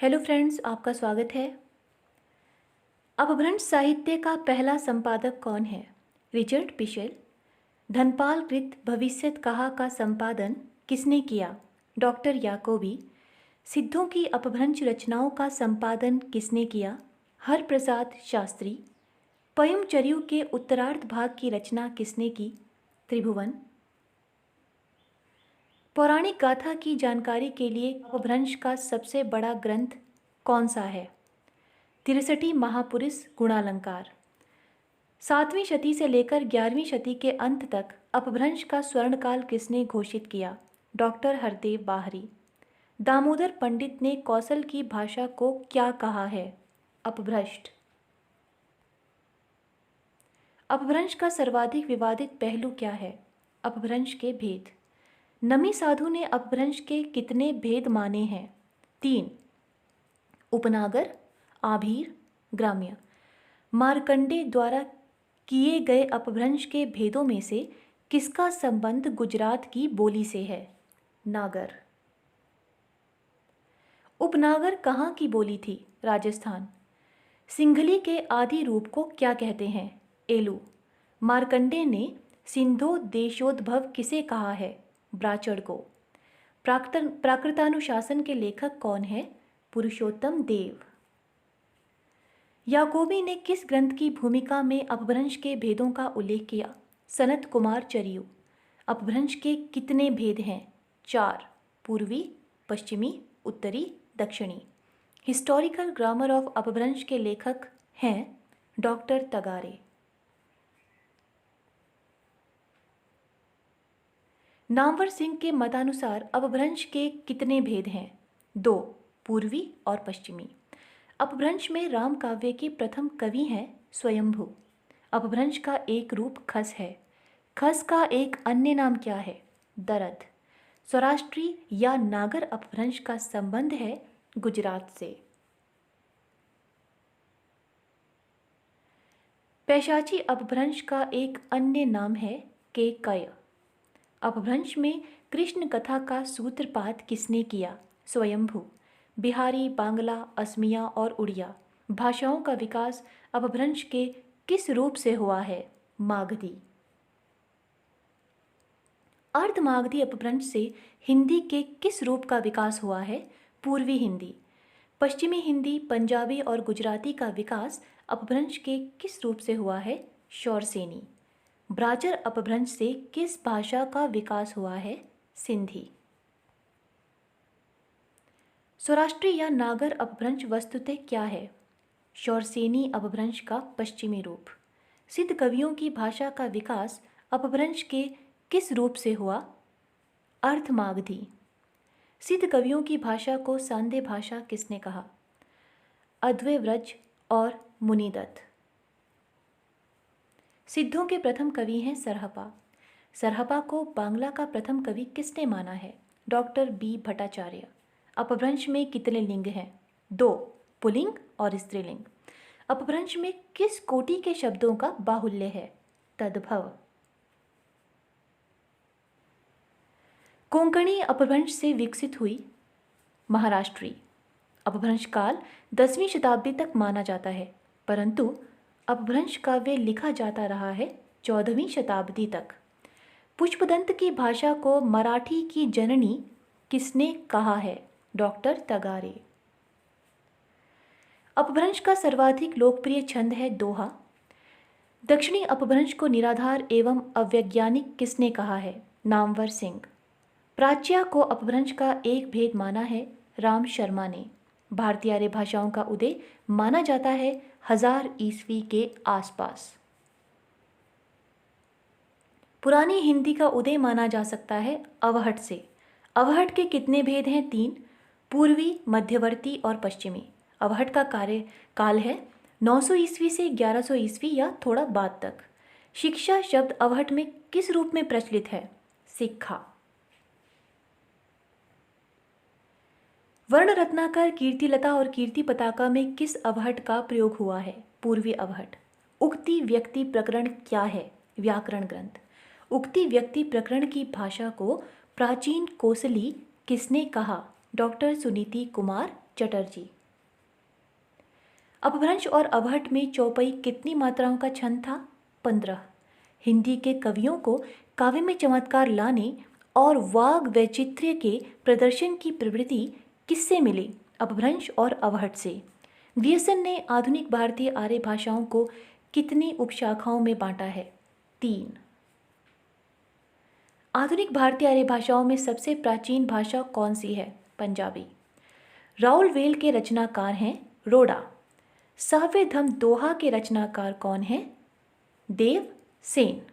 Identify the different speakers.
Speaker 1: Hello friends, आपका स्वागत है। अपभ्रंश साहित्य का पहला संपादक कौन है? रिचर्ड पिशेल। धनपाल कृत भविष्यत कहा का संपादन किसने किया? डॉक्टर याकोबी। सिद्धों की अपभ्रंश रचनाओं का संपादन किसने किया? हरप्रसाद शास्त्री। पयमचर्यु के उत्तरार्ध भाग की रचना किसने की? त्रिभुवन। पौराणिक गाथा की जानकारी के लिए अपभ्रंश का सबसे बड़ा ग्रंथ कौन सा है? 63 महापुरुष गुणालंकार। 7वीं शती से लेकर 11वीं शती के अंत तक अपभ्रंश का स्वर्णकाल किसने घोषित किया? डॉक्टर हरदेव बाहरी। दामोदर पंडित ने कौशल की भाषा को क्या कहा है? अपभ्रष्ट। अपभ्रंश का सर्वाधिक विवादित पहलू क्या है? अपभ्रंश के भेद। नमी साधु ने अपभ्रंश के कितने भेद माने हैं? 3। उपनागर, आभीर, ग्राम्य। मार्कंडे द्वारा किए गए अपभ्रंश के भेदों में से किसका संबंध गुजरात की बोली से है? नागर। उपनागर कहाँ की बोली थी? राजस्थान। सिंघली के आदि रूप को क्या कहते हैं? एलू। मार्कंडे ने सिंधो देशोद्भव किसे कहा है? ब्राचड़ को। प्राकृतानुशासन के लेखक कौन है? पुरुषोत्तम देव। याकोबी ने किस ग्रंथ की भूमिका में अपभ्रंश के भेदों का उल्लेख किया? सनत कुमार चरियु। अपभ्रंश के कितने भेद हैं? 4। पूर्वी, पश्चिमी, उत्तरी, दक्षिणी। हिस्टोरिकल ग्रामर ऑफ अपभ्रंश के लेखक हैं डॉक्टर तगारे। नामवर सिंह के मतानुसार अपभ्रंश के कितने भेद हैं? 2। पूर्वी और पश्चिमी। अपभ्रंश में राम काव्य के प्रथम कवि हैं स्वयंभू। अपभ्रंश का एक रूप खस है। खस का एक अन्य नाम क्या है? दरद। सौराष्ट्री या नागर अपभ्रंश का संबंध है गुजरात से। पैशाची अपभ्रंश का एक अन्य नाम है केकय। अपभ्रंश में कृष्ण कथा का सूत्रपात किसने किया? स्वयंभू। बिहारी, बांग्ला, असमिया और उड़िया भाषाओं का विकास अपभ्रंश के किस रूप से हुआ है? मागधी। अर्धमागधी अपभ्रंश से हिंदी के किस रूप का विकास हुआ है? पूर्वी हिंदी। पश्चिमी हिंदी, पंजाबी और गुजराती का विकास अपभ्रंश के किस रूप से हुआ है? शौरसेनी। ब्राजर अपभ्रंश से किस भाषा का विकास हुआ है? सिंधी। सौराष्ट्री या नागर अपभ्रंश वस्तुतः क्या है? शौरसेनी अपभ्रंश का पश्चिमी रूप। सिद्ध कवियों की भाषा का विकास अपभ्रंश के किस रूप से हुआ? अर्धमागधी। सिद्ध कवियों की भाषा को सांध्य भाषा किसने कहा? अद्वैव्रज और मुनिदत्त। सिद्धों के प्रथम कवि हैं सरहपा। सरहपा को बांग्ला का प्रथम कवि किसने माना है? Doctor B Bhattacharya. अपभ्रंश में कितने लिंग हैं? 2। पुल्लिंग और स्त्रीलिंग। अपभ्रंश में किस कोटि के शब्दों का बाहुल्य है? तद्भव। कोंकणी अपभ्रंश से विकसित हुई महाराष्ट्री। अपभ्रंश काल 10वीं शताब्दी तक माना जाता है, परंतु अपभ्रंश काव्य लिखा जाता रहा है 14वीं शताब्दी तक। पुष्पदंत की भाषा को मराठी की जननी किसने कहा है? डॉक्टर तगारे। अपभ्रंश का सर्वाधिक लोकप्रिय छंद है दोहा। दक्षिणी अपभ्रंश को निराधार एवं अवैज्ञानिक किसने कहा है? नामवर सिंह। प्राच्या को अपभ्रंश का एक भेद माना है राम शर्मा ने। भारतीय आर्य भाषाओं का उदय माना जाता है 1000 ईस्वी के आसपास। पुरानी हिंदी का उदय माना जा सकता है अवहट से। अवहट के कितने भेद हैं? 3। पूर्वी, मध्यवर्ती और पश्चिमी। अवहट का कार्यकाल है 900 ईस्वी से 1100 ईस्वी या थोड़ा बाद तक। शिक्षा शब्द अवहट में किस रूप में प्रचलित है? सिक्खा। वर्ण रत्नाकर, कीर्तिलता और कीर्ति पताका में किस अवहट का प्रयोग हुआ है? पूर्वी अवहट। उक्ति व्यक्ति प्रकरण क्या है? व्याकरण ग्रंथ। उक्ति व्यक्ति प्रकरण की भाषा को प्राचीन कोसली किसने कहा? डॉक्टर सुनीति कुमार चटर्जी। अपभ्रंश और अवहट में चौपाई कितनी मात्राओं का छंद था? 15। हिंदी के कवियों को काव्य में चमत्कार लाने और वाग वैचित्र्य के प्रदर्शन की प्रवृत्ति किससे मिली? अपभ्रंश और अवहट से। ग्रियर्सन ने आधुनिक भारतीय आर्य भाषाओं को कितनी उपशाखाओं में बांटा है? 3। आधुनिक भारतीय आर्य भाषाओं में सबसे प्राचीन भाषा कौन सी है? पंजाबी। राउल वेल के रचनाकार हैं रोडा। सावेधम दोहा के रचनाकार कौन हैं? देव सेन।